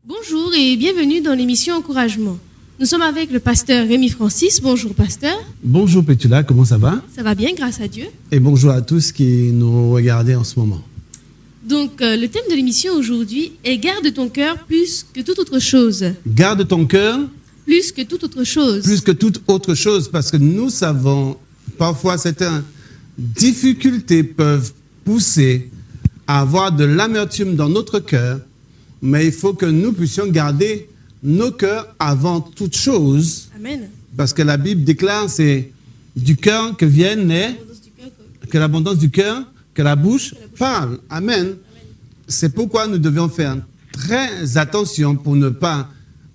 Bonjour et bienvenue dans l'émission Encouragement. Nous sommes avec le pasteur Rémi Francis. Bonjour pasteur. Bonjour Pétula, comment ça va? Ça va bien, grâce à Dieu. Et bonjour à tous qui nous regardent en ce moment. Donc le thème de l'émission aujourd'hui est « Garde ton cœur plus que toute autre chose ». Garde ton cœur Plus que toute autre chose. plus que toute autre chose, parce que nous savons, parfois certaines difficultés peuvent pousser à avoir de l'amertume dans notre cœur, mais il faut que nous puissions garder nos cœurs avant toute chose, Amen. parce que la Bible déclare c'est du cœur que viennent que l'abondance du cœur, que la bouche parle. Amen. C'est pourquoi nous devons faire très attention pour ne pas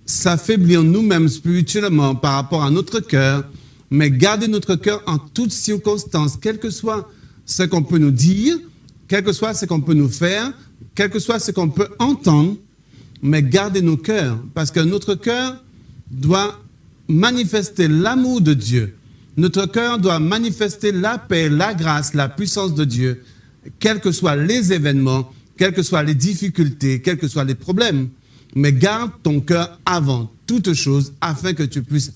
s'affaiblir nous-mêmes spirituellement par rapport à notre cœur, mais garder notre cœur en toutes circonstances, quel que soit ce qu'on peut nous dire, quel que soit ce qu'on peut nous faire, quel que soit ce qu'on peut entendre, mais garder nos cœurs, parce que notre cœur doit manifester l'amour de Dieu. Notre cœur doit manifester la paix, la grâce, la puissance de Dieu, quels que soient les événements, quelles que soient les difficultés, quels que soient les problèmes. Mais garde ton cœur avant toute chose afin que tu puisses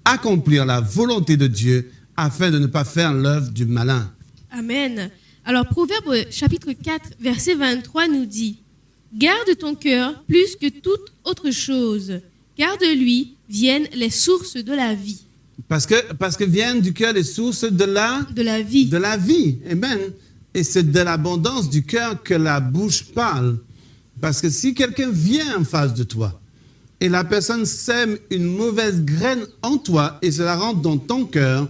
accomplir la volonté de Dieu, afin de ne pas faire l'œuvre du malin. Amen. Alors Proverbe chapitre 4, verset 23 nous dit « Garde ton cœur plus que toute autre chose, car de lui viennent les sources de la vie. » Parce que viennent du cœur les sources de la vie. De la vie. Amen. Et c'est de l'abondance du cœur que la bouche parle. Parce que si quelqu'un vient en face de toi et la personne sème une mauvaise graine en toi et cela rentre dans ton cœur,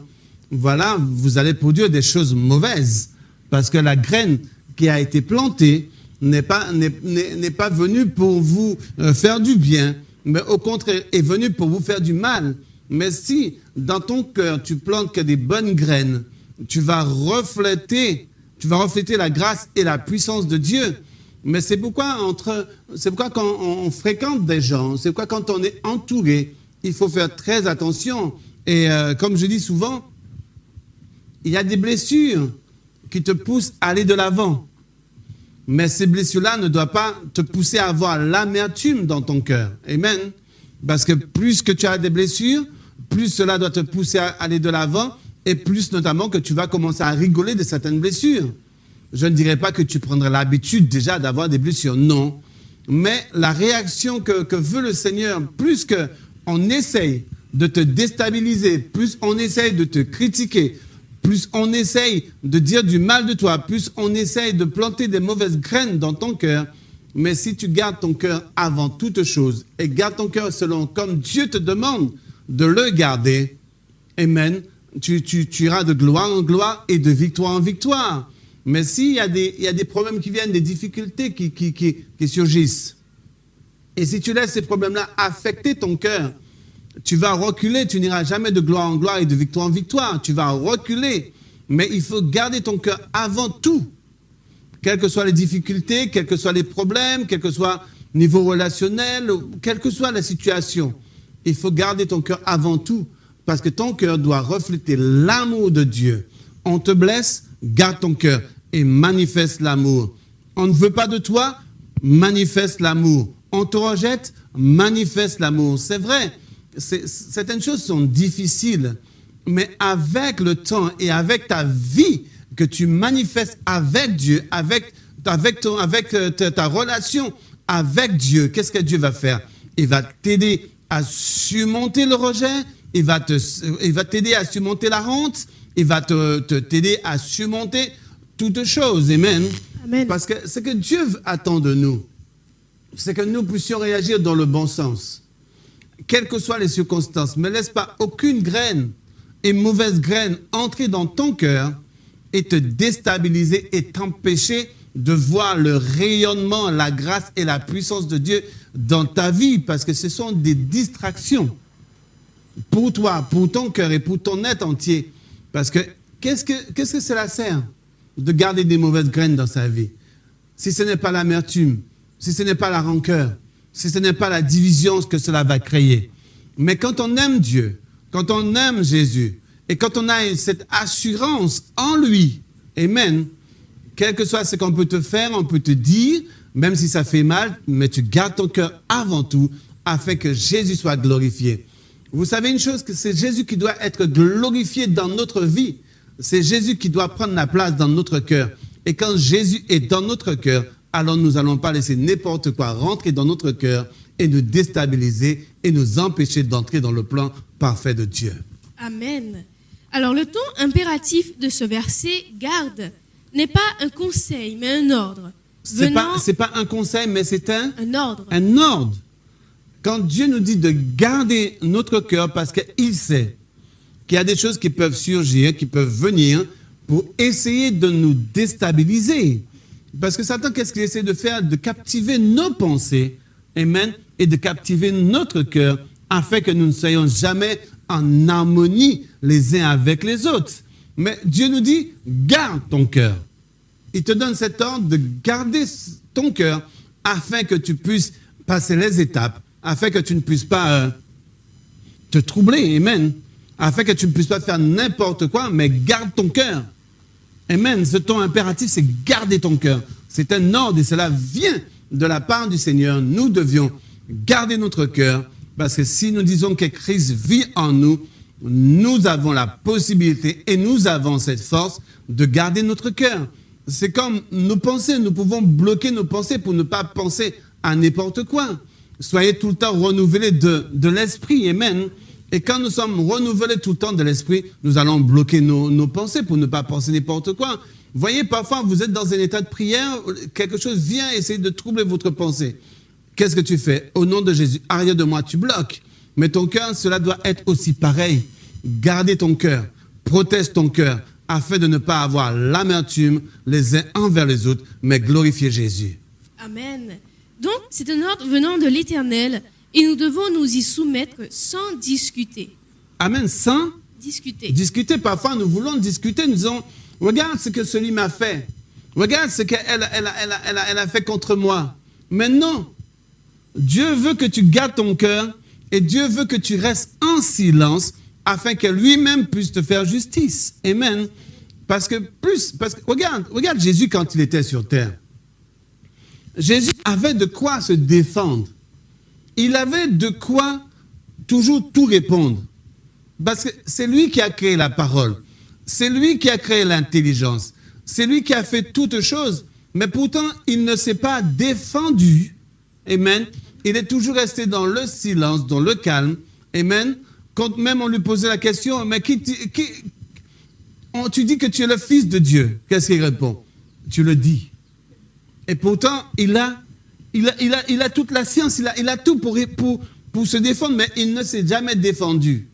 voilà, vous allez produire des choses mauvaises. Parce que la graine qui a été plantée n'est pas venue pour vous faire du bien, mais au contraire est venue pour vous faire du mal. Mais si dans ton cœur tu plantes que des bonnes graines, tu vas refléter la grâce et la puissance de Dieu. Mais c'est pourquoi quand on fréquente des gens, c'est pourquoi quand on est entouré, il faut faire très attention. Et comme je dis souvent, il y a des blessures qui te poussent à aller de l'avant. Mais ces blessures-là ne doivent pas te pousser à avoir l'amertume dans ton cœur. Amen. Parce que plus que tu as des blessures, plus cela doit te pousser à aller de l'avant et plus notamment que tu vas commencer à rigoler de certaines blessures. Je ne dirais pas que tu prendrais l'habitude déjà d'avoir des blessures, non. Mais la réaction que veut le Seigneur, plus qu'on essaye de te déstabiliser, plus on essaye de te critiquer, plus on essaye de dire du mal de toi, plus on essaye de planter des mauvaises graines dans ton cœur. Mais si tu gardes ton cœur avant toute chose et gardes ton cœur selon comme Dieu te demande de le garder, amen, tu iras de gloire en gloire et de victoire en victoire. Mais s'il y a des problèmes qui viennent, des difficultés qui surgissent, et si tu laisses ces problèmes-là affecter ton cœur, tu vas reculer, tu n'iras jamais de gloire en gloire et de victoire en victoire. Tu vas reculer, mais il faut garder ton cœur avant tout. Quelles que soient les difficultés, quels que soient les problèmes, quel que soit le niveau relationnel, quelle que soit la situation, il faut garder ton cœur avant tout, parce que ton cœur doit refléter l'amour de Dieu. On te blesse, garde ton cœur et manifeste l'amour. On ne veut pas de toi, manifeste l'amour. On te rejette, manifeste l'amour. C'est vrai. Certaines choses sont difficiles, mais avec le temps et avec ta vie que tu manifestes avec Dieu, avec ta relation avec Dieu, qu'est-ce que Dieu va faire? Il va t'aider à surmonter le rejet, il va t'aider à surmonter la honte, il va t'aider à surmonter toutes choses. Amen. Amen. Parce que ce que Dieu attend de nous, c'est que nous puissions réagir dans le bon sens, quelles que soient les circonstances. Ne laisse pas aucune graine et mauvaise graine entrer dans ton cœur et te déstabiliser et t'empêcher de voir le rayonnement, la grâce et la puissance de Dieu dans ta vie, parce que ce sont des distractions pour toi, pour ton cœur et pour ton être entier. Parce que qu'est-ce que cela sert de garder des mauvaises graines dans sa vie? Si ce n'est pas l'amertume, si ce n'est pas la rancœur, si ce n'est pas la division que cela va créer. Mais quand on aime Dieu, quand on aime Jésus, et quand on a cette assurance en lui, amen, quel que soit ce qu'on peut te faire, on peut te dire, même si ça fait mal, mais tu gardes ton cœur avant tout, afin que Jésus soit glorifié. Vous savez une chose, que c'est Jésus qui doit être glorifié dans notre vie. C'est Jésus qui doit prendre la place dans notre cœur. Et quand Jésus est dans notre cœur, alors nous n'allons pas laisser n'importe quoi rentrer dans notre cœur et nous déstabiliser et nous empêcher d'entrer dans le plan parfait de Dieu. Amen. Alors le ton impératif de ce verset, garde, n'est pas un conseil, mais un ordre. C'est pas un conseil, mais c'est un ordre. Un ordre. Quand Dieu nous dit de garder notre cœur, parce qu'il sait qu'il y a des choses qui peuvent surgir, qui peuvent venir pour essayer de nous déstabiliser. Parce que Satan, qu'est-ce qu'il essaie de faire? De captiver nos pensées, amen, et de captiver notre cœur, afin que nous ne soyons jamais en harmonie les uns avec les autres. Mais Dieu nous dit, garde ton cœur. Il te donne cet ordre de garder ton cœur afin que tu puisses passer les étapes, afin que tu ne puisses pas te troubler, amen, afin que tu ne puisses pas faire n'importe quoi, mais garde ton cœur. Amen. Ce ton impératif, c'est garder ton cœur. C'est un ordre et cela vient de la part du Seigneur. Nous devions garder notre cœur parce que si nous disons que Christ vit en nous, nous avons la possibilité et nous avons cette force de garder notre cœur. C'est comme nos pensées. Nous pouvons bloquer nos pensées pour ne pas penser à n'importe quoi. Soyez tout le temps renouvelés de l'esprit. Amen. Et quand nous sommes renouvelés tout le temps de l'esprit, nous allons bloquer nos pensées pour ne pas penser n'importe quoi. Vous voyez, parfois, vous êtes dans un état de prière, quelque chose vient essayer de troubler votre pensée. Qu'est-ce que tu fais? Au nom de Jésus, arrière de moi, tu bloques. Mais ton cœur, cela doit être aussi pareil. Gardez ton cœur, protège ton cœur, afin de ne pas avoir l'amertume les uns envers les autres, mais glorifier Jésus. Amen. Donc, c'est un ordre venant de l'Éternel, et nous devons nous y soumettre sans discuter. Amen, sans discuter. Discuter, parfois nous voulons discuter, nous disons, regarde ce que celui m'a fait, regarde ce qu'elle a fait contre moi. Mais non, Dieu veut que tu gardes ton cœur et Dieu veut que tu restes en silence afin que lui-même puisse te faire justice. Amen. Parce que regarde Jésus quand il était sur terre. Jésus avait de quoi se défendre. Il avait de quoi toujours tout répondre. Parce que c'est lui qui a créé la parole. C'est lui qui a créé l'intelligence. C'est lui qui a fait toutes choses. Mais pourtant, il ne s'est pas défendu. Amen. Il est toujours resté dans le silence, dans le calme. Amen. Quand même on lui posait la question, mais tu dis que tu es le Fils de Dieu. Qu'est-ce qu'il répond? Tu le dis. Et pourtant, il a toute la science, il a tout pour se défendre, mais il ne s'est jamais défendu.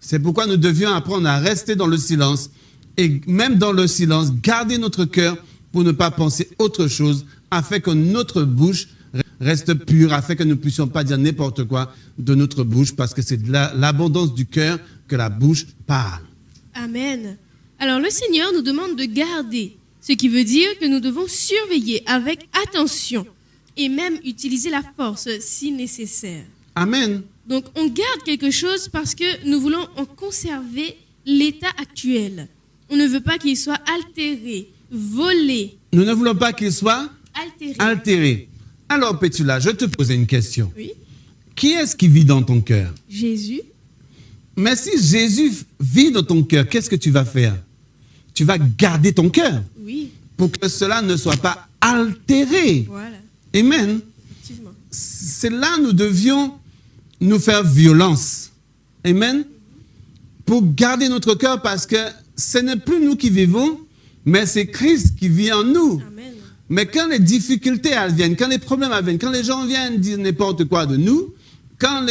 C'est pourquoi nous devions apprendre à rester dans le silence et même dans le silence, garder notre cœur pour ne pas penser autre chose, afin que notre bouche reste pure, afin que nous ne puissions pas dire n'importe quoi de notre bouche, parce que c'est de l'abondance du cœur que la bouche parle. Amen. Alors le Seigneur nous demande de garder, ce qui veut dire que nous devons surveiller avec attention et même utiliser la force si nécessaire. Amen. Donc on garde quelque chose parce que nous voulons en conserver l'état actuel. On ne veut pas qu'il soit altéré, volé. Nous ne voulons pas qu'il soit altéré. Alors Pétula, je te pose une question. Oui. Qui est-ce qui vit dans ton cœur? Jésus. Mais si Jésus vit dans ton cœur, qu'est-ce que tu vas faire? tu vas garder ton cœur Oui, pour que cela ne soit pas altéré. voilà, Amen. effectivement. C'est là nous devions nous faire violence. Amen. Pour garder notre cœur parce que ce n'est plus nous qui vivons, mais c'est Christ qui vit en nous. Amen. Mais quand les difficultés elles viennent, quand les problèmes elles viennent, quand les gens viennent dire n'importe quoi de nous, quand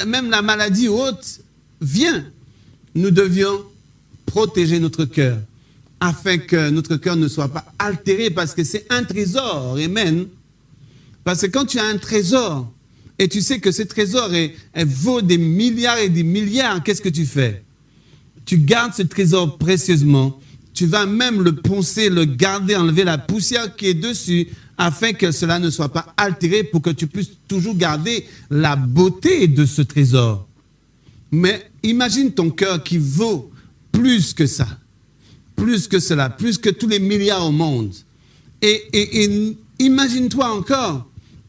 même la maladie ou autre vient, nous devions protéger notre cœur afin que notre cœur ne soit pas altéré parce que c'est un trésor. Amen. Parce que quand tu as un trésor et tu sais que ce trésor elle vaut des milliards et des milliards, qu'est-ce que tu fais? Tu gardes ce trésor précieusement. Tu vas même le poncer, le garder, enlever la poussière qui est dessus afin que cela ne soit pas altéré pour que tu puisses toujours garder la beauté de ce trésor. Mais imagine ton cœur qui vaut plus que ça, plus que cela, plus que tous les milliards au monde. Et imagine-toi encore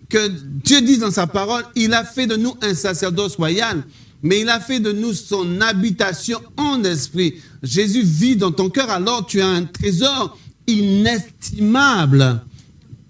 que Dieu dit dans sa parole, il a fait de nous un sacerdoce royal, mais il a fait de nous son habitation en esprit. Jésus vit dans ton cœur, alors tu as un trésor inestimable.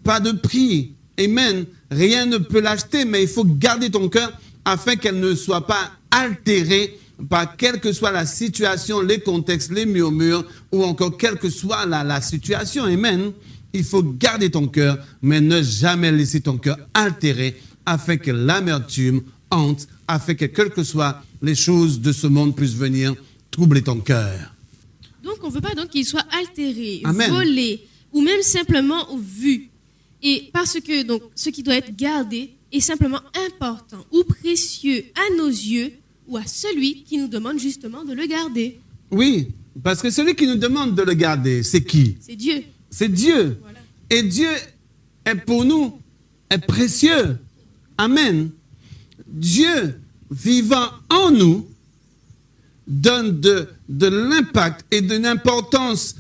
Pas de prix. Amen. Rien ne peut l'acheter, mais il faut garder ton cœur afin qu'elle ne soit pas altérée par quelle que soit la situation, les contextes, les murmures, ou encore quelle que soit la situation. Amen. Il faut garder ton cœur, mais ne jamais laisser ton cœur altéré afin que l'amertume hante, afin que quelles que soient les choses de ce monde puissent venir troubler ton cœur. Donc, on ne veut pas donc qu'il soit altéré, Amen. volé, ou même simplement vu. Et parce que donc, ce qui doit être gardé est simplement important ou précieux à nos yeux ou à celui qui nous demande justement de le garder. Oui, parce que celui qui nous demande de le garder, c'est qui? C'est Dieu. C'est Dieu. Voilà. Et Dieu est pour nous, est précieux. Amen. Dieu vivant en nous donne de l'impact et de l'importance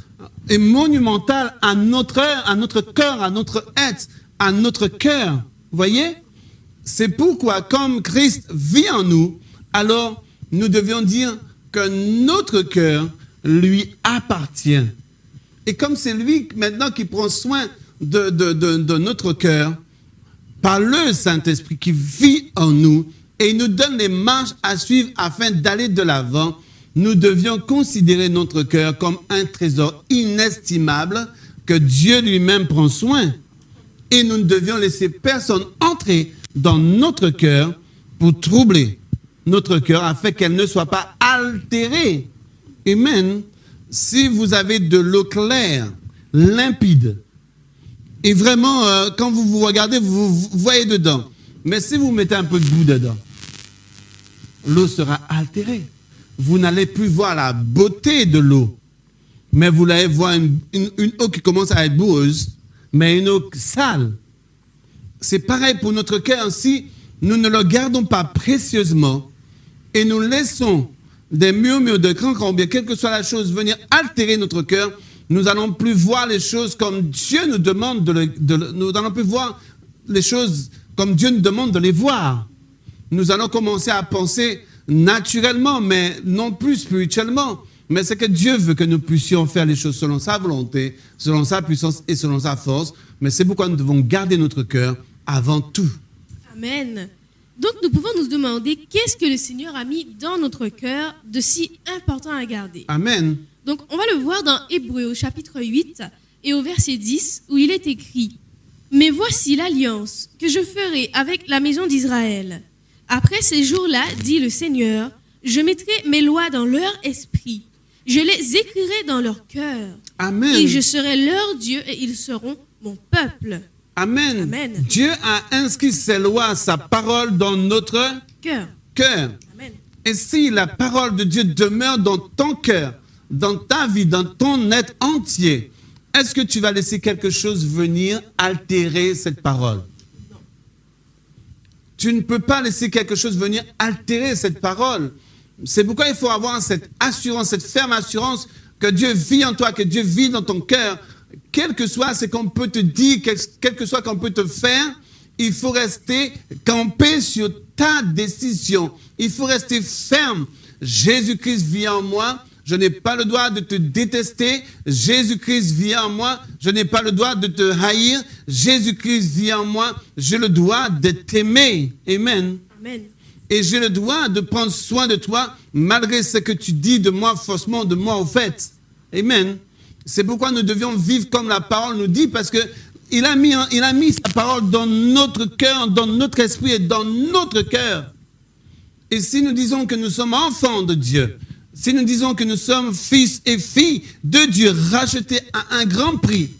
monumentale à notre cœur, à notre être, à notre cœur. Vous voyez? C'est pourquoi, comme Christ vit en nous, alors nous devions dire que notre cœur lui appartient. Et comme c'est lui maintenant qui prend soin de notre cœur, par le Saint-Esprit qui vit en nous, et il nous donne les marches à suivre afin d'aller de l'avant, nous devions considérer notre cœur comme un trésor inestimable que Dieu lui-même prend soin. Et nous ne devions laisser personne entrer dans notre cœur pour troubler notre cœur afin qu'elle ne soit pas altérée. Amen. Si vous avez de l'eau claire, limpide, et vraiment, quand vous vous regardez, vous voyez dedans. Mais si vous mettez un peu de boue dedans, l'eau sera altérée. Vous n'allez plus voir la beauté de l'eau, mais vous allez voir une eau qui commence à être boueuse, mais une eau sale. C'est pareil pour notre cœur. Si nous ne le gardons pas précieusement et nous laissons des murmures de cran, bien quelle que soit la chose, venir altérer notre cœur, nous n'allons plus voir les choses comme Dieu nous demande nous n'allons plus voir les choses comme Dieu nous demande de les voir. Nous allons commencer à penser naturellement, mais non plus spirituellement. Mais c'est que Dieu veut que nous puissions faire les choses selon sa volonté, selon sa puissance et selon sa force. Mais c'est pourquoi nous devons garder notre cœur avant tout. Amen. Donc, nous pouvons nous demander qu'est-ce que le Seigneur a mis dans notre cœur de si important à garder. Amen. Donc, on va le voir dans Hébreux au chapitre 8 et au verset 10 où il est écrit « Mais voici l'alliance que je ferai avec la maison d'Israël. Après ces jours-là, dit le Seigneur, je mettrai mes lois dans leur esprit. Je les écrirai dans leur cœur. Amen. Et je serai leur Dieu et ils seront mon peuple. » Amen. Amen. Dieu a inscrit ses lois, sa parole dans notre Cœur. cœur. Amen. Et si la parole de Dieu demeure dans ton cœur, dans ta vie, dans ton être entier, est-ce que tu vas laisser quelque chose venir altérer cette parole? Non. Tu ne peux pas laisser quelque chose venir altérer cette parole. C'est pourquoi il faut avoir cette assurance, cette ferme assurance que Dieu vit en toi, que Dieu vit dans ton cœur. Quel que soit ce qu'on peut te dire, quel que soit qu'on peut te faire, il faut rester campé sur ta décision. Il faut rester ferme. Jésus-Christ vit en moi, Je n'ai pas le droit de te détester. Jésus-Christ vit en moi. Je n'ai pas le droit de te haïr. Jésus-Christ vit en moi. J'ai le droit de t'aimer. Amen. Amen. Et j'ai le droit de prendre soin de toi malgré ce que tu dis de moi faussement, de moi au fait. Amen. C'est pourquoi nous devions vivre comme la parole nous dit, parce que il a mis sa parole dans notre cœur, dans notre esprit et dans notre cœur. Et si nous disons que nous sommes enfants de Dieu, si nous disons que nous sommes fils et filles de Dieu, rachetés à un grand prix,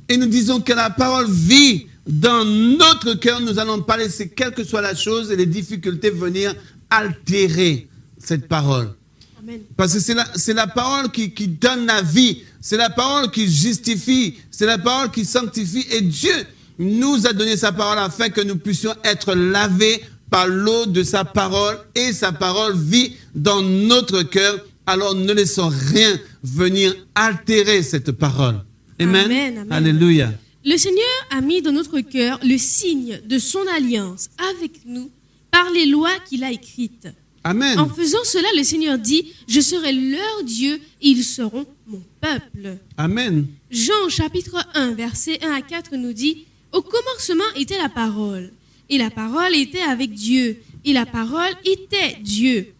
et nous disons que la parole vit dans notre cœur, nous n'allons pas laisser, quelle que soit la chose et les difficultés, venir altérer cette parole. Amen. Parce que c'est la parole qui donne la vie, c'est la parole qui justifie, c'est la parole qui sanctifie. Et Dieu nous a donné sa parole afin que nous puissions être lavés par l'eau de sa parole, et sa parole vit dans notre cœur. Alors ne laissons rien venir altérer cette parole. Amen. Amen, amen. Alléluia. Le Seigneur a mis dans notre cœur le signe de son alliance avec nous par les lois qu'il a écrites. Amen. En faisant cela, le Seigneur dit, « Je serai leur Dieu et ils seront mon peuple. » Amen. Jean chapitre 1, versets 1 à 4 nous dit, « Au commencement était la parole, et la parole était avec Dieu, et la parole était Dieu.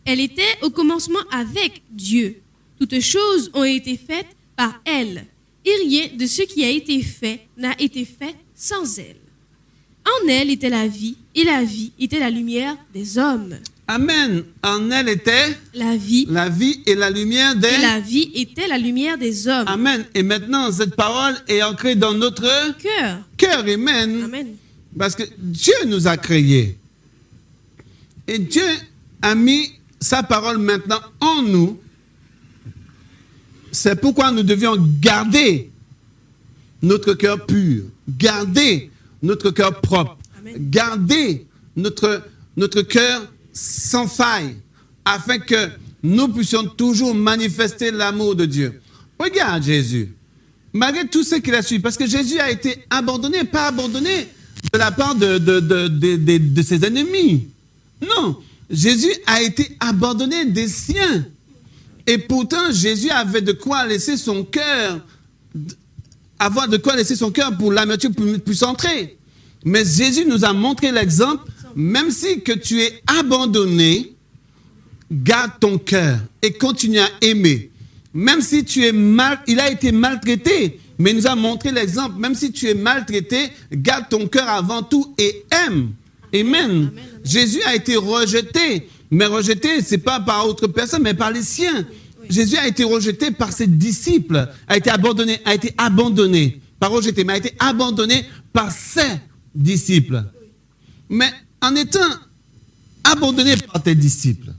Elle était au commencement avec Dieu. Toutes choses ont été faites par elle, et rien de ce qui a été fait n'a été fait sans elle. En elle était la vie, et la vie était la lumière des hommes. » Amen. En elle était La vie et la lumière des... et la vie était la lumière des hommes. Amen. Et maintenant, cette parole est ancrée dans notre Cœur. cœur. Amen. Amen. Parce que Dieu nous a créés. Et Dieu a mis sa parole maintenant en nous. C'est pourquoi nous devions garder notre cœur pur, garder notre cœur propre, Amen. garder notre cœur sans faille, afin que nous puissions toujours manifester l'amour de Dieu. Regarde Jésus, malgré tout ce qu'il a suivi, parce que Jésus a été abandonné, pas abandonné de la part de ses ennemis. Non, Jésus a été abandonné des siens. Et pourtant, Jésus avait de quoi laisser son cœur, avoir de quoi laisser son cœur pour l'amertume puisse entrer. Mais Jésus nous a montré l'exemple, même si que tu es abandonné, garde ton cœur et continue à aimer. Même si tu es il a été maltraité, mais il nous a montré l'exemple. Même si tu es maltraité, garde ton cœur avant tout et aime. Amen. Amen. Jésus a été rejeté, mais rejeté, c'est pas par autre personne, mais par les siens. Oui. Jésus a été rejeté par ses disciples, a été abandonné, pas rejeté, mais a été abandonné par ses disciples. Mais en étant abandonné par tes disciples,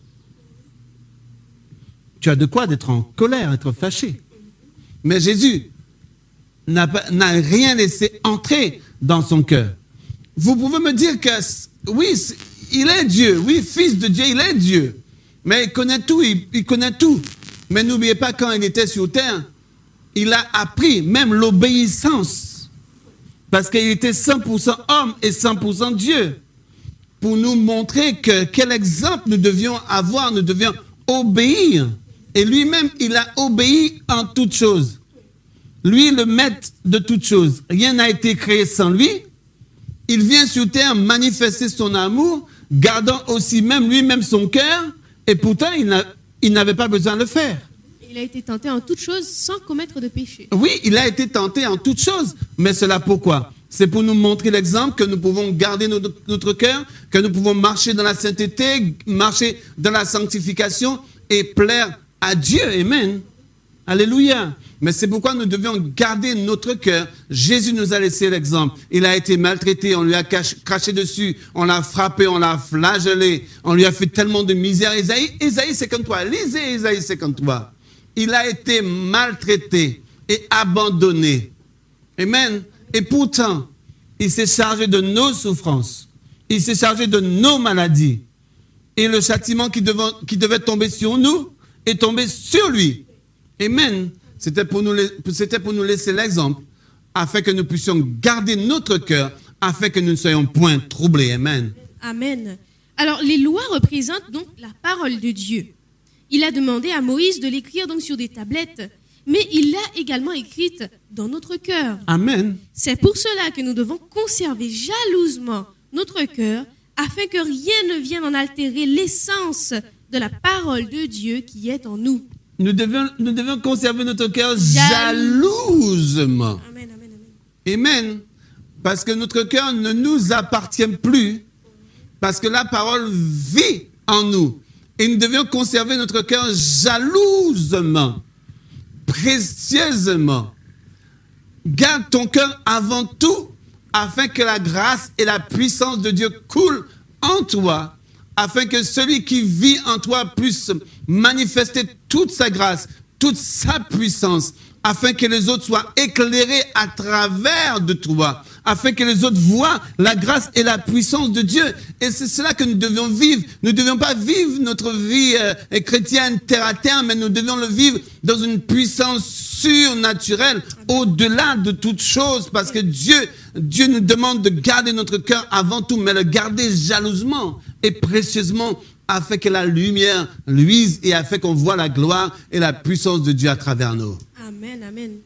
tu as de quoi d'être en colère, être fâché. Mais Jésus n'a rien laissé entrer dans son cœur. Vous pouvez me dire que, oui, il est Dieu, oui, fils de Dieu, il est Dieu. Mais il connaît tout, il connaît tout. Mais n'oubliez pas, quand il était sur terre, il a appris même l'obéissance. Parce qu'il était 100% homme et 100% Dieu. Pour nous montrer quel exemple nous devions avoir, nous devions obéir. Et lui-même, il a obéi en toutes choses. Lui, le maître de toutes choses. Rien n'a été créé sans lui. Il vient sur terre manifester son amour, gardant aussi même lui-même son cœur. Et pourtant, il n'avait pas besoin de le faire. Il a été tenté en toutes choses sans commettre de péché. Oui, il a été tenté en toutes choses. Mais cela pourquoi? C'est pour nous montrer l'exemple que nous pouvons garder notre cœur, que nous pouvons marcher dans la sainteté, marcher dans la sanctification et plaire à Dieu. Amen. Alléluia. Mais c'est pourquoi nous devions garder notre cœur. Jésus nous a laissé l'exemple. Il a été maltraité, on lui a craché dessus, on l'a frappé, on l'a flagellé, on lui a fait tellement de misère. Ésaïe 53, lisez Ésaïe 53. Il a été maltraité et abandonné. Amen. Et pourtant, il s'est chargé de nos souffrances. Il s'est chargé de nos maladies. Et le châtiment qui devait tomber sur nous est tombé sur lui. Amen. C'était pour nous laisser l'exemple, afin que nous puissions garder notre cœur, afin que nous ne soyons point troublés. Amen. Amen. Alors, les lois représentent donc la parole de Dieu. Il a demandé à Moïse de l'écrire donc sur des tablettes, mais il l'a également écrite dans notre cœur. Amen. C'est pour cela que nous devons conserver jalousement notre cœur afin que rien ne vienne en altérer l'essence de la parole de Dieu qui est en nous. Nous devons conserver notre cœur jalousement. Amen, amen, amen. Amen. Parce que notre cœur ne nous appartient plus. Parce que la parole vit en nous. Et nous devons conserver notre cœur jalousement, précieusement. Garde ton cœur avant tout, afin que la grâce et la puissance de Dieu coulent en toi, afin que celui qui vit en toi puisse manifester toute sa grâce, toute sa puissance, afin que les autres soient éclairés à travers de toi, afin que les autres voient la grâce et la puissance de Dieu. Et c'est cela que nous devions vivre. Nous ne devions pas vivre notre vie chrétienne terre à terre, mais nous devions le vivre dans une puissance surnaturelle, au-delà de toute chose, parce que Dieu nous demande de garder notre cœur avant tout, mais le garder jalousement et précieusement, afin que la lumière luise et afin qu'on voit la gloire et la puissance de Dieu à travers nous. Amen, amen.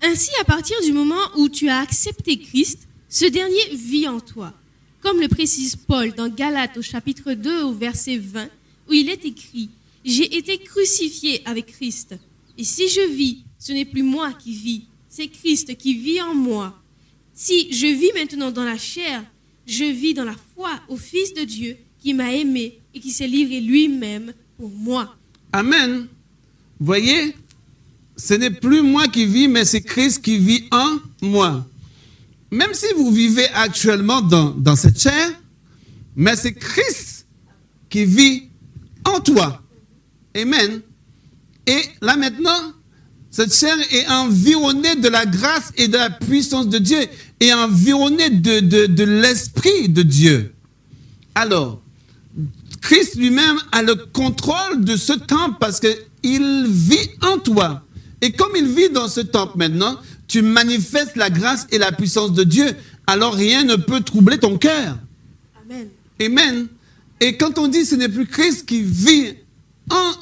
Ainsi, à partir du moment où tu as accepté Christ, ce dernier vit en toi. Comme le précise Paul dans Galates au chapitre 2 au verset 20, où il est écrit « J'ai été crucifié avec Christ. Et si je vis, ce n'est plus moi qui vis, c'est Christ qui vit en moi. Si je vis maintenant dans la chair, je vis dans la foi au Fils de Dieu qui m'a aimé et qui s'est livré lui-même pour moi. » Amen. Voyez, ce n'est plus moi qui vis, mais c'est Christ qui vit en moi. Même si vous vivez actuellement dans cette chair, mais c'est Christ qui vit en toi. Amen. Et là maintenant, cette chair est environnée de la grâce et de la puissance de Dieu, et environnée de l'Esprit de Dieu. Alors, Christ lui-même a le contrôle de ce temple parce qu'il vit en toi. Et comme il vit dans ce temple maintenant, tu manifestes la grâce et la puissance de Dieu. Alors rien ne peut troubler ton cœur. Amen. Amen. Et quand on dit ce n'est plus Christ qui vit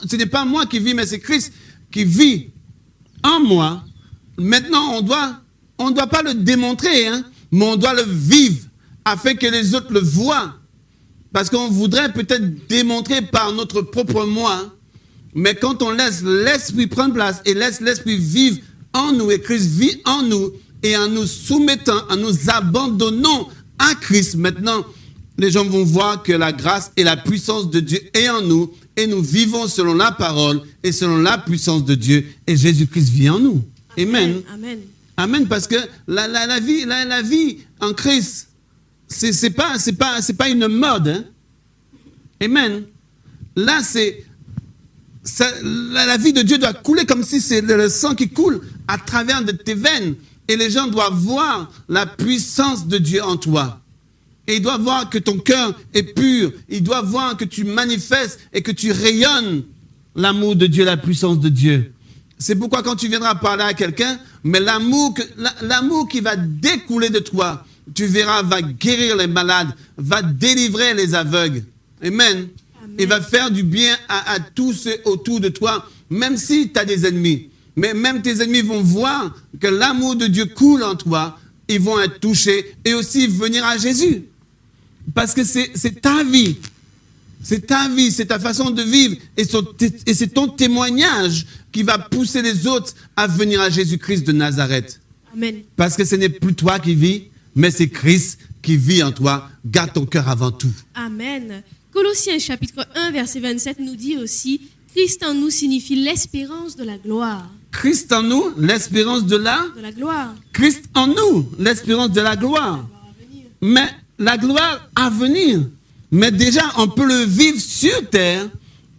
ce n'est pas moi qui vis, mais c'est Christ qui vit en moi. Maintenant, on doit pas le démontrer, mais on doit le vivre afin que les autres le voient. Parce qu'on voudrait peut-être démontrer par notre propre moi, mais quand on laisse l'Esprit prendre place et laisse l'Esprit vivre en nous, et Christ vit en nous, et en nous soumettant, en nous abandonnant à Christ, maintenant, les gens vont voir que la grâce et la puissance de Dieu est en nous, et nous vivons selon la parole et selon la puissance de Dieu, et Jésus-Christ vit en nous. Amen. Amen. Amen, parce que la vie en Christ, c'est pas une mode. Amen. Là, la vie de Dieu doit couler comme si c'est le sang qui coule à travers de tes veines. Et les gens doivent voir la puissance de Dieu en toi. Et ils doivent voir que ton cœur est pur. Ils doivent voir que tu manifestes et que tu rayonnes l'amour de Dieu, la puissance de Dieu. C'est pourquoi quand tu viendras parler à quelqu'un, mais l'amour qui va découler de toi, tu verras, va guérir les malades, va délivrer les aveugles. Amen. Et va faire du bien à tous ceux autour de toi, même si tu as des ennemis. Mais même tes ennemis vont voir que l'amour de Dieu coule en toi, ils vont être touchés et aussi venir à Jésus. Parce que c'est ta vie. C'est ta vie, c'est ta façon de vivre. Et c'est ton témoignage qui va pousser les autres à venir à Jésus-Christ de Nazareth. Amen. Parce que ce n'est plus toi qui vis, mais c'est Christ qui vit en toi. Garde ton cœur avant tout. Amen. Colossiens chapitre 1, verset 27 nous dit aussi « Christ en nous signifie l'espérance de la gloire. » Christ en nous, l'espérance de la gloire. Christ en nous, l'espérance de la gloire. Mais la gloire à venir. Mais déjà, on peut le vivre sur terre.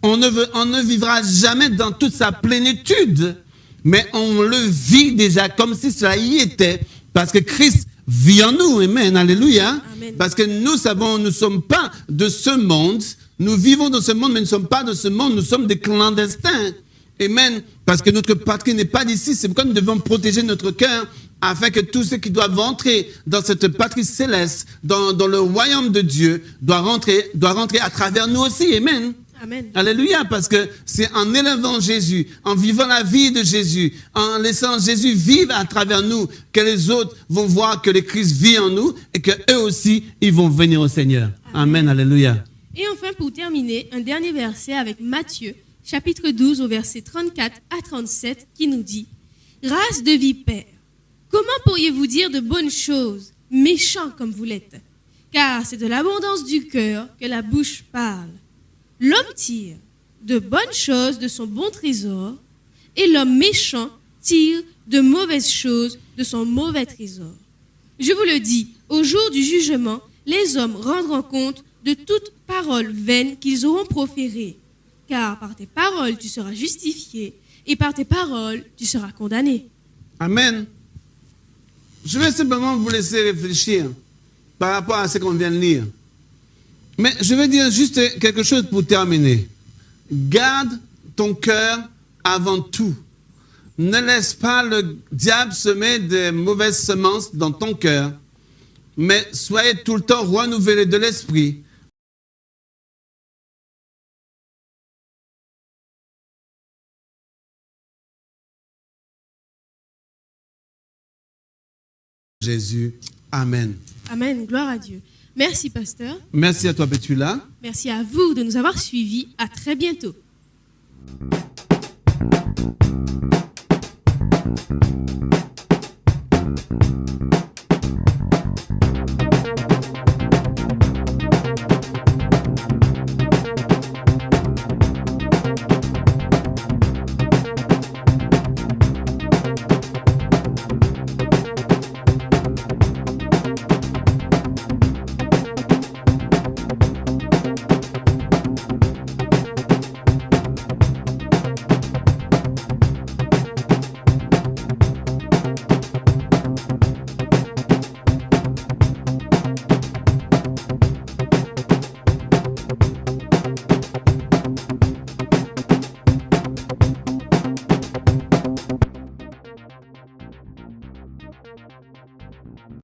On ne vivra jamais dans toute sa plénitude. Mais on le vit déjà comme si cela y était. Parce que Christ vit en nous. Amen. Alléluia. Amen. Parce que nous savons, nous ne sommes pas de ce monde. Nous vivons dans ce monde, mais nous ne sommes pas de ce monde. Nous sommes des clandestins. Amen. Parce que notre patrie n'est pas d'ici. C'est pourquoi nous devons protéger notre cœur afin que tous ceux qui doivent entrer dans cette patrie céleste, dans le royaume de Dieu, doivent rentrer à travers nous aussi. Amen. Amen. Alléluia, parce que c'est en élevant Jésus, en vivant la vie de Jésus, en laissant Jésus vivre à travers nous, que les autres vont voir que le Christ vit en nous et qu'eux aussi, ils vont venir au Seigneur. Amen, alléluia. Et enfin, pour terminer, un dernier verset avec Matthieu, chapitre 12, au verset 34 à 37, qui nous dit « Race de vipères, comment pourriez-vous dire de bonnes choses, méchants comme vous l'êtes? Car c'est de l'abondance du cœur que la bouche parle. L'homme tire de bonnes choses de son bon trésor, et l'homme méchant tire de mauvaises choses de son mauvais trésor. Je vous le dis, au jour du jugement, les hommes rendront compte de toute parole vaine qu'ils auront proférée. Car par tes paroles, tu seras justifié, et par tes paroles, tu seras condamné. » Amen. Je vais simplement vous laisser réfléchir par rapport à ce qu'on vient de lire. Mais je vais dire juste quelque chose pour terminer. Garde ton cœur avant tout. Ne laisse pas le diable semer des mauvaises semences dans ton cœur, mais soyez tout le temps renouvelés de l'esprit. Jésus. Amen. Amen, gloire à Dieu. Merci, pasteur. Merci à toi, Betula. Merci à vous de nous avoir suivis. À très bientôt.